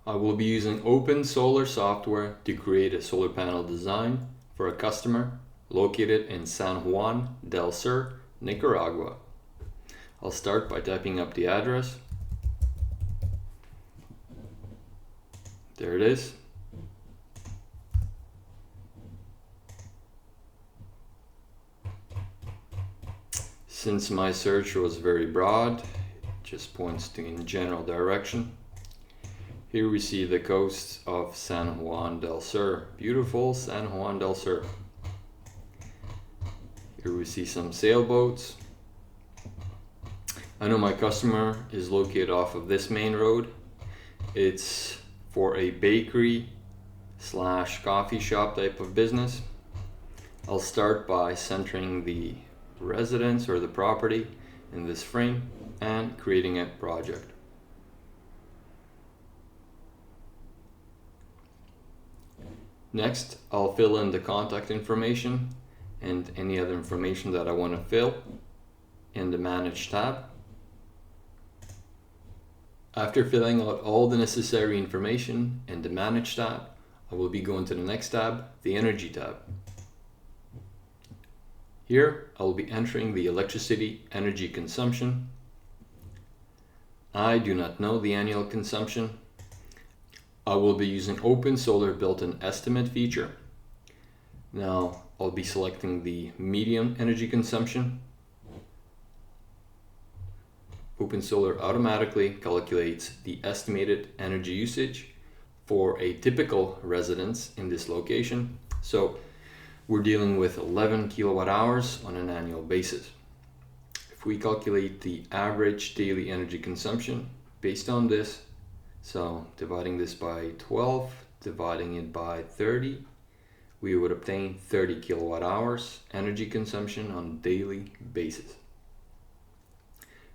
I will be using Open Solar software to create a solar panel design for a customer located in San Juan del Sur, Nicaragua. I'll start by typing up the address. There it is. Since my search was very broad, it just points to in general direction. Here we see the coast of San Juan del Sur. Beautiful San Juan del Sur. Here we see some sailboats. I know my customer is located off of this main road. It's for a bakery / coffee shop type of business. I'll start by centering the residence or the property in this frame and creating a project. Next, I'll fill in the contact information and any other information that I want to fill in the Manage tab. After filling out all the necessary information in the Manage tab, I will be going to the next tab, the Energy tab. Here, I will be entering the electricity energy consumption. I do not know the annual consumption. I will be using Open Solar built-in estimate feature. Now, I'll be selecting the medium energy consumption. Open Solar automatically calculates the estimated energy usage for a typical residence in this location. So we're dealing with 11 kilowatt hours on an annual basis. If we calculate the average daily energy consumption based on this, so dividing this by 12, dividing it by 30, we would obtain 30 kilowatt hours energy consumption on a daily basis.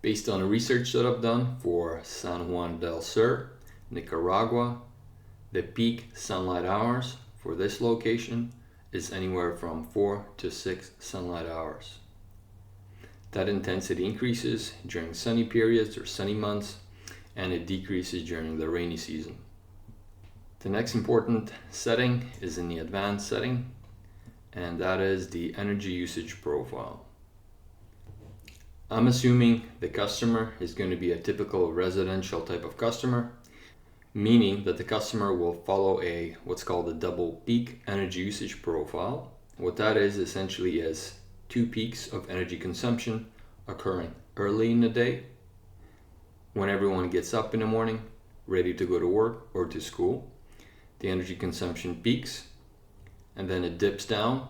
Based on research that I've done for San Juan del Sur, Nicaragua, the peak sunlight hours for this location is anywhere from 4 to 6 sunlight hours. That intensity increases during sunny periods or sunny months, and it decreases during the rainy season. The next important setting is in the advanced setting, and that is the energy usage profile. I'm assuming the customer is going to be a typical residential type of customer, meaning that the customer will follow what's called a double peak energy usage profile. What that is essentially is 2 peaks of energy consumption occurring early in the day when everyone gets up in the morning ready to go to work or to school. The energy consumption peaks and then it dips down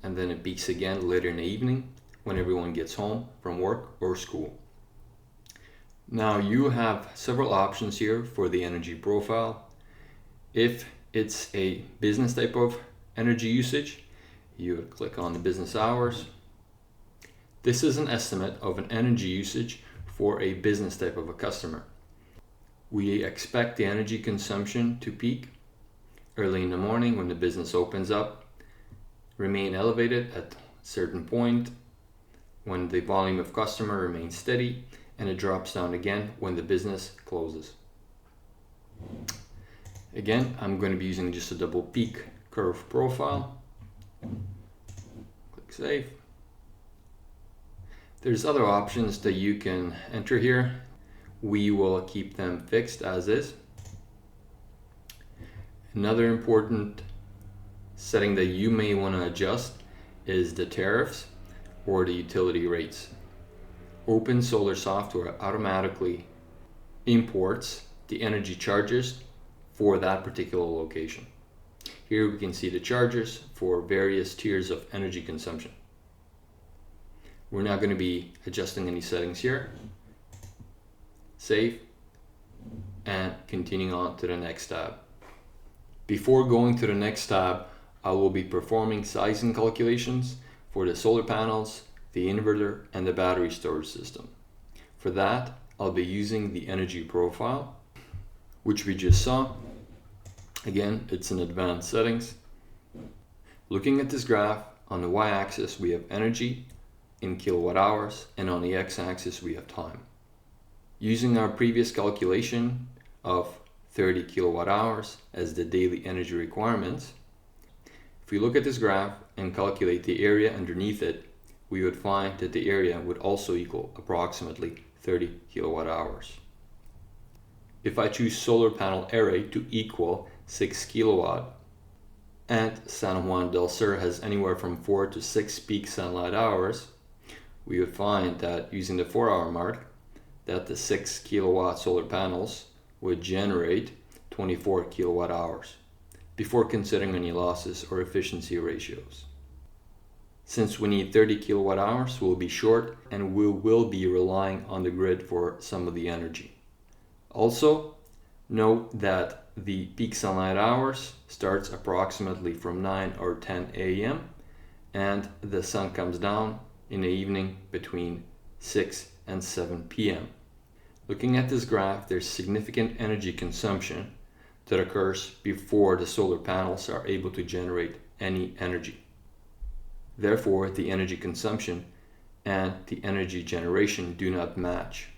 and then it peaks again later in the evening when everyone gets home from work or school. Now you have several options here for the energy profile. If it's a business type of energy usage, you would click on the business hours. This is an estimate of an energy usage for a business type of a customer. We expect the energy consumption to peak early in the morning when the business opens up, remain elevated at a certain point when the volume of customer remains steady, and it drops down again when the business closes. Again, I'm going to be using just a double peak curve profile. Click Save. There's other options that you can enter here. We will keep them fixed as is. Another important setting that you may want to adjust is the tariffs or the utility rates. Open Solar software automatically imports the energy charges for that particular location. Here we can see the charges for various tiers of energy consumption. We're not going to be adjusting any settings here. Save and continuing on to the next tab. Before going to the next tab, I will be performing sizing calculations for the solar panels, the inverter, and the battery storage system. For that, I'll be using the energy profile, which we just saw. Again, it's in advanced settings. Looking at this graph, on the y-axis we have energy in kilowatt hours, and on the x-axis we have time. Using our previous calculation of 30 kilowatt hours as the daily energy requirements. If we look at this graph and calculate the area underneath it, we would find that the area would also equal approximately 30 kilowatt hours. If I choose solar panel array to equal 6 kilowatt, and San Juan del Sur has anywhere from 4 to 6 peak sunlight hours, we would find that using the 4-hour mark, that the 6 kilowatt solar panels would generate 24 kilowatt hours before considering any losses or efficiency ratios. Since we need 30 kilowatt hours, we'll be short and we will be relying on the grid for some of the energy. Also, note that the peak sunlight hours starts approximately from 9 or 10 a.m. and the sun comes down in the evening between 6 and 7 p.m. Looking at this graph, there's significant energy consumption that occurs before the solar panels are able to generate any energy. Therefore, the energy consumption and the energy generation do not match.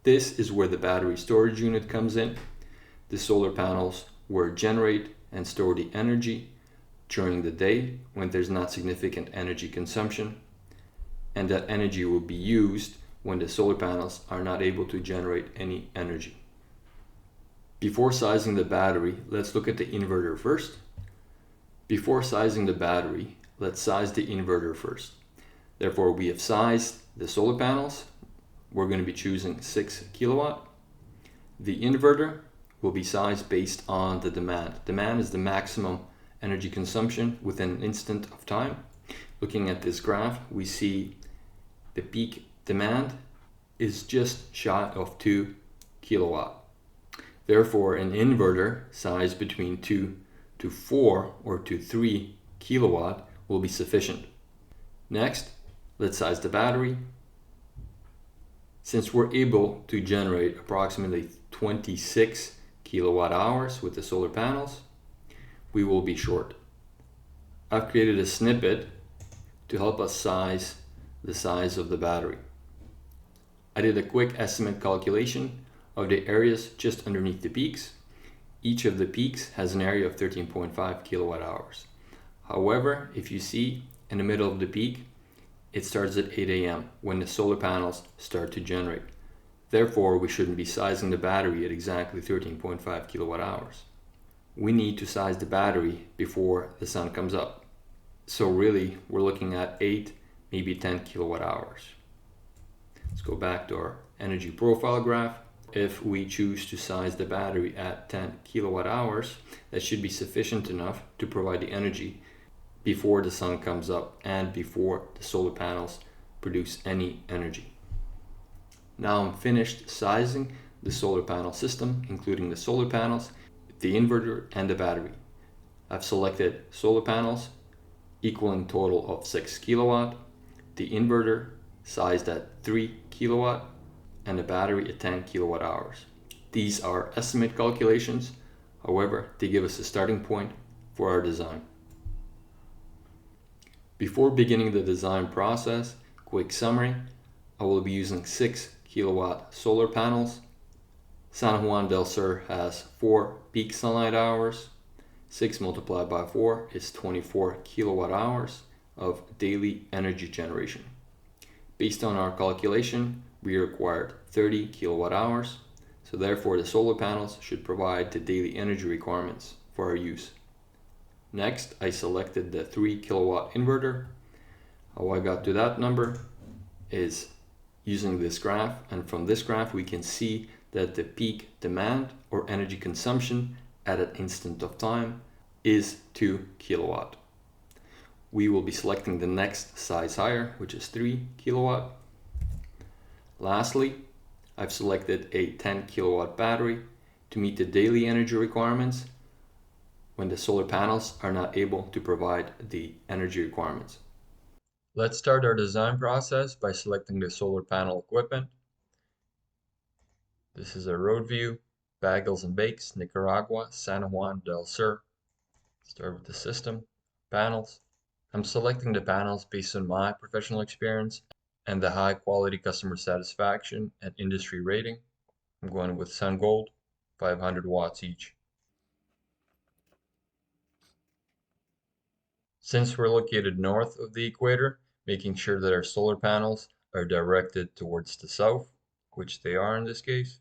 This is where the battery storage unit comes in. The solar panels will generate and store the energy during the day when there's not significant energy consumption, and that energy will be used when the solar panels are not able to generate any energy. Before sizing the battery, let's look at the inverter first. Before sizing the battery, let's size the inverter first. Therefore, we have sized the solar panels. We're going to be choosing 6 kilowatt. The inverter will be sized based on the demand. Demand is the maximum energy consumption within an instant of time. Looking at this graph, we see the peak demand is just shy of 2 kilowatt. Therefore, an inverter sized between 2 to 4 or to 3 kilowatt will be sufficient. Next, let's size the battery. Since we're able to generate approximately 26 kilowatt hours with the solar panels, we will be short. I've created a snippet to help us size the size of the battery. I did a quick estimate calculation of the areas just underneath the peaks. Each of the peaks has an area of 13.5 kilowatt hours. However, if you see in the middle of the peak, it starts at 8 a.m. when the solar panels start to generate. Therefore, we shouldn't be sizing the battery at exactly 13.5 kilowatt hours. We need to size the battery before the sun comes up. So really, we're looking at 8, maybe 10 kilowatt hours. Let's go back to our energy profile graph. If we choose to size the battery at 10 kilowatt hours, that should be sufficient enough to provide the energy before the sun comes up and before the solar panels produce any energy. Now I'm finished sizing the solar panel system, including the solar panels, the inverter, and the battery. I've selected solar panels equaling total of 6 kilowatt, the inverter sized at 3 kilowatt, and the battery at 10 kilowatt hours. These are estimate calculations, however, they give us a starting point for our design. Before beginning the design process, quick summary, I will be using 6 kilowatt solar panels. San Juan del Sur has 4 peak sunlight hours. 6 multiplied by 4 is 24 kilowatt hours of daily energy generation. Based on our calculation, we required 30 kilowatt hours, so therefore the solar panels should provide the daily energy requirements for our use. Next, I selected the 3 kilowatt inverter. How I got to that number is using this graph, and from this graph we can see that the peak demand or energy consumption at an instant of time is 2 kilowatt. We will be selecting the next size higher, which is 3 kilowatt. Lastly, I've selected a 10 kilowatt battery to meet the daily energy requirements when the solar panels are not able to provide the energy requirements. Let's start our design process by selecting the solar panel equipment. This is a road view, Bagels and Bakes, Nicaragua, San Juan del Sur. Start with the system, panels. I'm selecting the panels based on my professional experience and the high quality customer satisfaction and industry rating. I'm going with Sun Gold. 500 watts each. Since we're located north of the equator, making sure that our solar panels are directed towards the south, which they are in this case.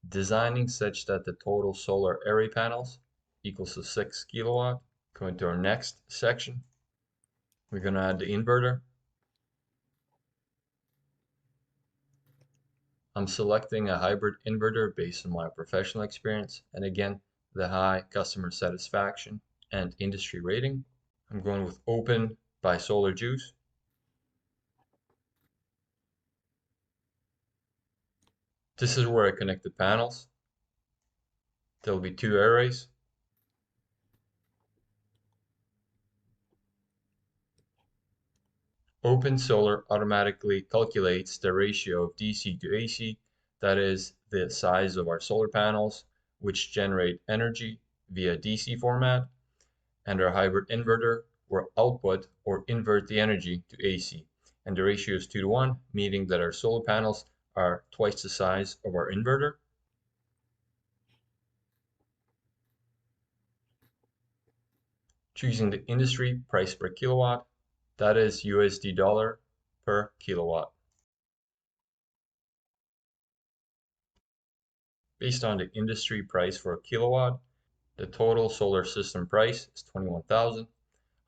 Designing such that the total solar array panels equals to 6 kilowatt. Going to our next section, we're going to add the inverter. I'm selecting a hybrid inverter based on my professional experience and again the high customer satisfaction and industry rating. I'm going with open by Solar Juice. This is where I connect the panels. There will be 2 arrays. Open Solar automatically calculates the ratio of DC to AC, that is the size of our solar panels, which generate energy via DC format, and our hybrid inverter will output or invert the energy to AC. And the ratio is 2:1, meaning that our solar panels are twice the size of our inverter. Choosing the industry price per kilowatt, that is USD dollar per kilowatt. Based on the industry price for a kilowatt, the total solar system price is $21,000.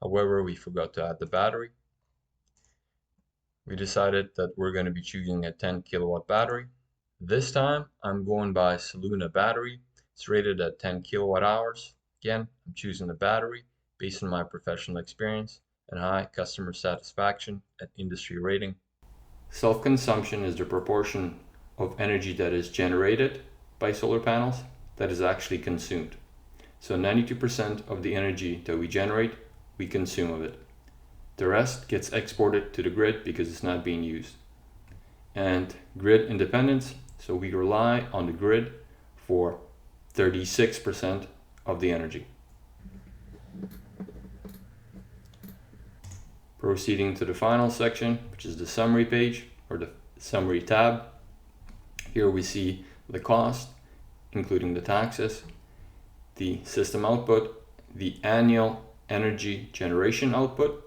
However, we forgot to add the battery. We decided that we're going to be choosing a 10 kilowatt battery. This time I'm going by Soluna battery. It's rated at 10 kilowatt hours. Again, I'm choosing the battery based on my professional experience and high customer satisfaction and industry rating. Self-consumption is the proportion of energy that is generated by solar panels that is actually consumed. So 92% of the energy that we generate, we consume of it. The rest gets exported to the grid because it's not being used. And grid independence, so we rely on the grid for 36% of the energy. Proceeding to the final section, which is the summary page or the summary tab. Here we see the cost, including the taxes, the system output, the annual energy generation output,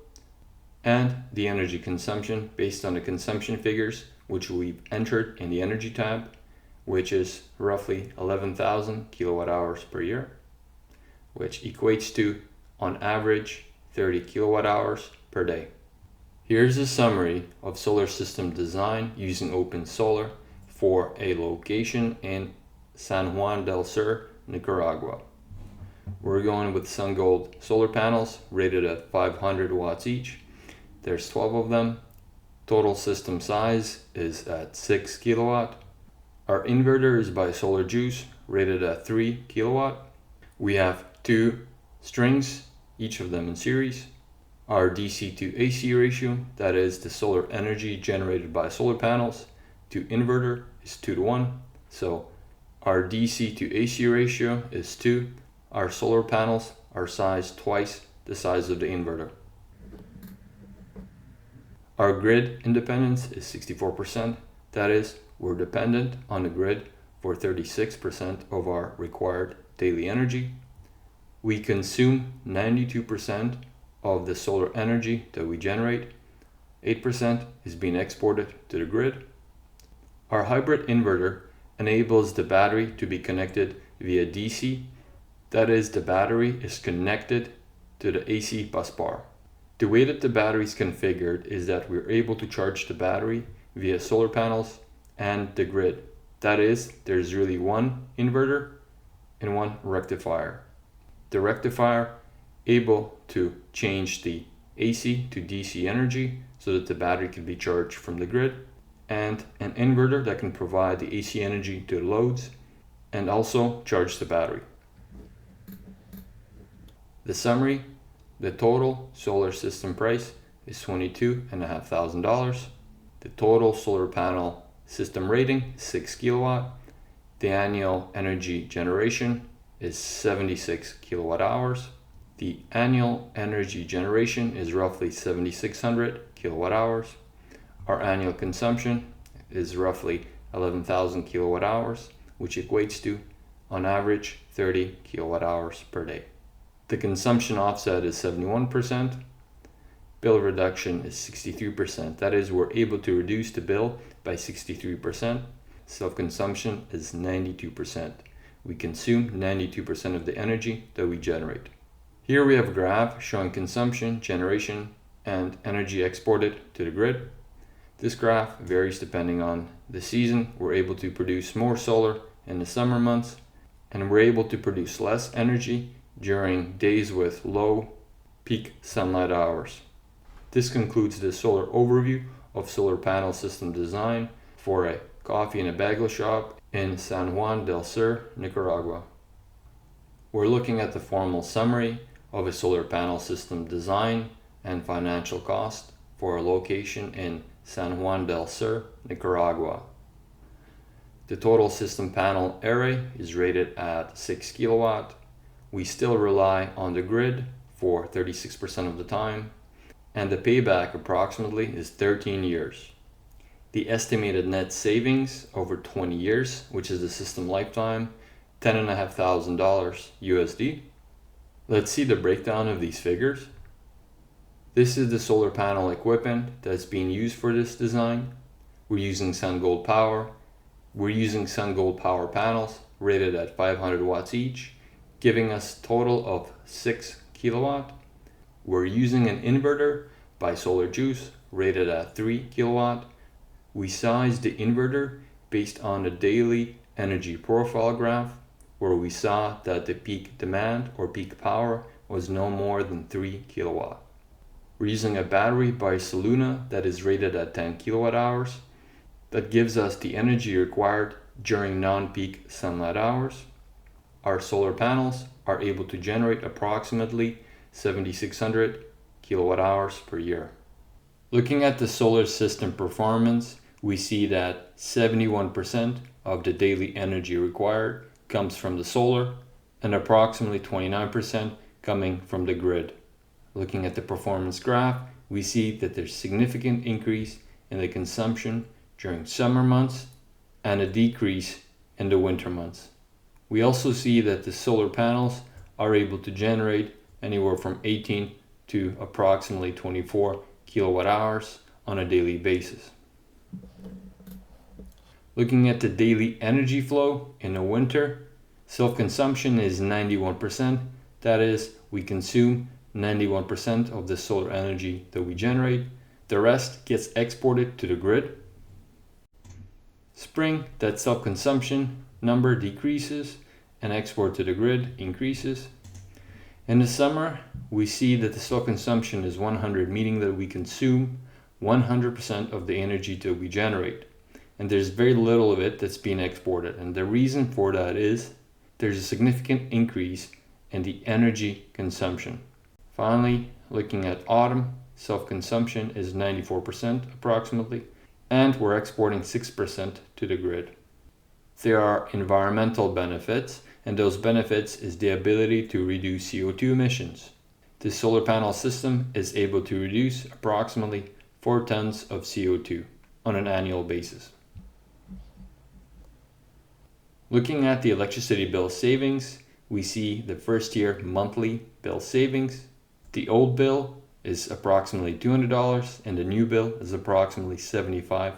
and the energy consumption based on the consumption figures which we've entered in the energy tab, which is roughly 11,000 kilowatt hours per year, which equates to on average 30 kilowatt hours per day. Here's a summary of solar system design using Open Solar for a location in San Juan del Sur, Nicaragua. We're going with SunGold solar panels rated at 500 watts each. There's 12 of them. Total system size is at 6 kilowatt. Our inverter is by Solar Juice, rated at 3 kilowatt. We have 2 strings, each of them in series. Our DC to AC ratio, that is the solar energy generated by solar panels to inverter, is 2:1. So our DC to AC ratio is 2. Our solar panels are sized twice the size of the inverter. Our grid independence is 64%. That is, we're dependent on the grid for 36% of our required daily energy. We consume 92% of the solar energy that we generate. 8% is being exported to the grid. Our hybrid inverter enables the battery to be connected via DC. That is, the battery is connected to the AC bus bar. The way that the battery is configured is that we're able to charge the battery via solar panels and the grid. That is, there's really one inverter and one rectifier. The rectifier able to change the AC to DC energy so that the battery can be charged from the grid, and an inverter that can provide the AC energy to the loads and also charge the battery. The summary: the total solar system price is $22,500. The total solar panel system rating is 6 kilowatt. The annual energy generation is 76 kilowatt hours. The annual energy generation is roughly 7,600 kilowatt hours. Our annual consumption is roughly 11,000 kilowatt hours, which equates to, on average, 30 kilowatt hours per day. The consumption offset is 71%. Bill reduction is 63%. That is, we're able to reduce the bill by 63%. Self-consumption is 92%. We consume 92% of the energy that we generate. Here we have a graph showing consumption, generation, and energy exported to the grid. This graph varies depending on the season. We're able to produce more solar in the summer months, and we're able to produce less energy during days with low peak sunlight hours. This concludes the solar overview of solar panel system design for a coffee and a bagel shop in San Juan del Sur, Nicaragua. We're looking at the formal summary of a solar panel system design and financial cost for a location in San Juan del Sur, Nicaragua. The total system panel array is rated at 6 kilowatt. We still rely on the grid for 36% of the time, and the payback approximately is 13 years. The estimated net savings over 20 years, which is the system lifetime, $10,500 USD. Let's see the breakdown of these figures. This is the solar panel equipment that's being used for this design. We're using SunGold power. We're using SunGold power panels rated at 500 watts each, giving us a total of 6 kilowatt. We're using an inverter by Solar Juice rated at 3 kilowatt. We sized the inverter based on the daily energy profile graph, where we saw that the peak demand or peak power was no more than 3 kilowatt. We're using a battery by Soluna that is rated at 10 kilowatt hours. That gives us the energy required during non-peak sunlight hours. Our solar panels are able to generate approximately 7,600 kilowatt hours per year. Looking at the solar system performance, we see that 71% of the daily energy required comes from the solar and approximately 29% coming from the grid. Looking at the performance graph, we see that there's significant increase in the consumption during summer months and a decrease in the winter months. We also see that the solar panels are able to generate anywhere from 18 to approximately 24 kilowatt hours on a daily basis. Looking at the daily energy flow in the winter, self-consumption is 91%. That is, we consume 91% of the solar energy that we generate. The rest gets exported to the grid. Spring, that self-consumption number decreases and export to the grid increases. In the summer, we see that the self-consumption is 100, meaning that we consume 100% of the energy that we generate. And there's very little of it that's being exported. And the reason for that is there's a significant increase in the energy consumption. Finally, looking at autumn, self-consumption is 94% approximately, and we're exporting 6% to the grid. There are environmental benefits, and those benefits is the ability to reduce CO2 emissions. The solar panel system is able to reduce approximately 4 tons of CO2 on an annual basis. Looking at the electricity bill savings, we see the first year monthly bill savings. The old bill is approximately $200 and the new bill is approximately $75.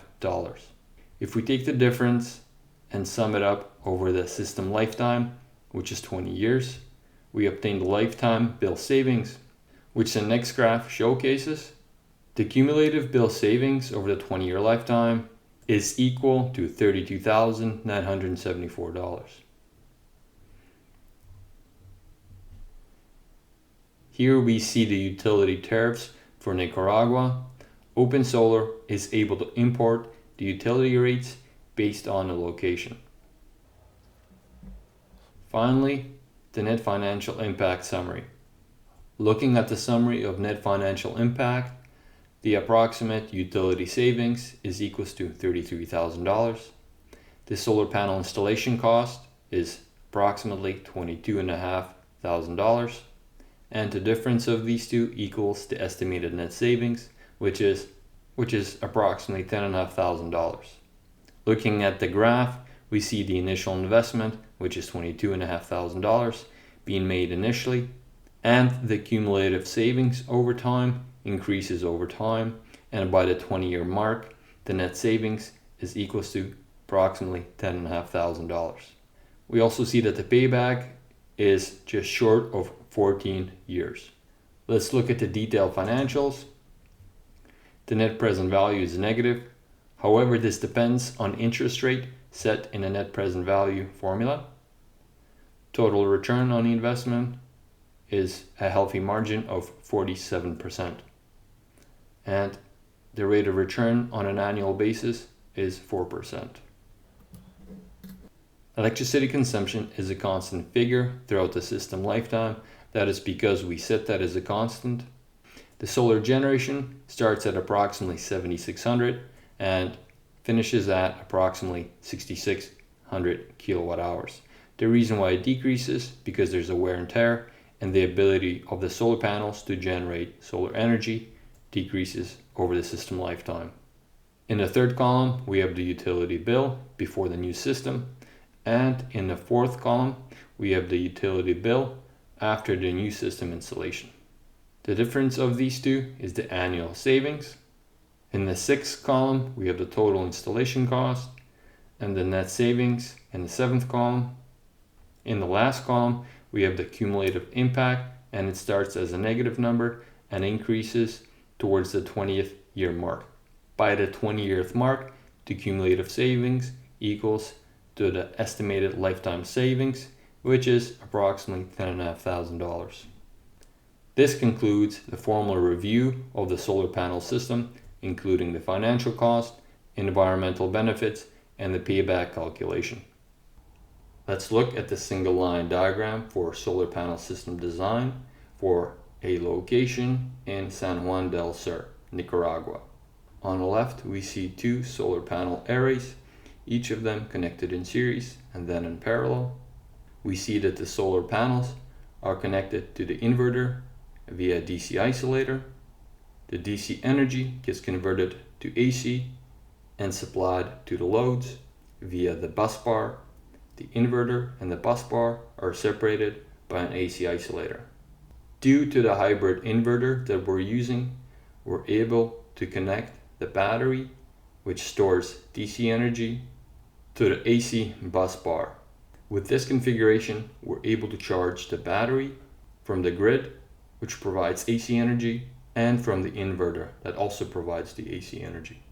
If we take the difference and sum it up over the system lifetime, which is 20 years, we obtain the lifetime bill savings, which the next graph showcases. The cumulative bill savings over the 20-year lifetime is equal to $32,974. Here we see the utility tariffs for Nicaragua. Open Solar is able to import the utility rates based on the location. Finally, the net financial impact summary. Looking at the summary of net financial impact, The approximate utility savings is equals to $33,000. The solar panel installation cost is approximately $22,500. And the difference of these two equals the estimated net savings, which is approximately $10,500. Looking at the graph, we see the initial investment, which is $22,500 being made initially, and the cumulative savings over time increases over time, and by the 20-year mark, the net savings is equals to approximately $10,500. We also see that the payback is just short of 14 years. Let's look at the detailed financials. The net present value is negative. However, this depends on interest rate set in a net present value formula. Total return on the investment is a healthy margin of 47%. And the rate of return on an annual basis is 4%. Electricity consumption is a constant figure throughout the system lifetime. That is because we set that as a constant. The solar generation starts at approximately 7,600 and finishes at approximately 6,600 kilowatt hours. The reason why it decreases because there's a wear and tear, and the ability of the solar panels to generate solar energy decreases over the system lifetime. In the third column, we have the utility bill before the new system, and in the fourth column, we have the utility bill after the new system installation. The difference of these two is the annual savings. In the sixth column, we have the total installation cost and the net savings in the seventh column. In the last column, we have the cumulative impact, and it starts as a negative number and increases towards the 20th year mark. By the 20th mark, the cumulative savings equals to the estimated lifetime savings, which is approximately $10,500. This concludes the formal review of the solar panel system, including the financial cost, environmental benefits, and the payback calculation. Let's look at the single line diagram for solar panel system design for a location in San Juan del Sur, Nicaragua. On the left, we see two solar panel arrays, each of them connected in series and then in parallel. We see that the solar panels are connected to the inverter via DC isolator. The DC energy gets converted to AC and supplied to the loads via the bus bar. The inverter and the bus bar are separated by an AC isolator. Due to the hybrid inverter that we're using, we're able to connect the battery, which stores DC energy, to the AC bus bar. With this configuration, we're able to charge the battery from the grid, which provides AC energy, and from the inverter that also provides the AC energy.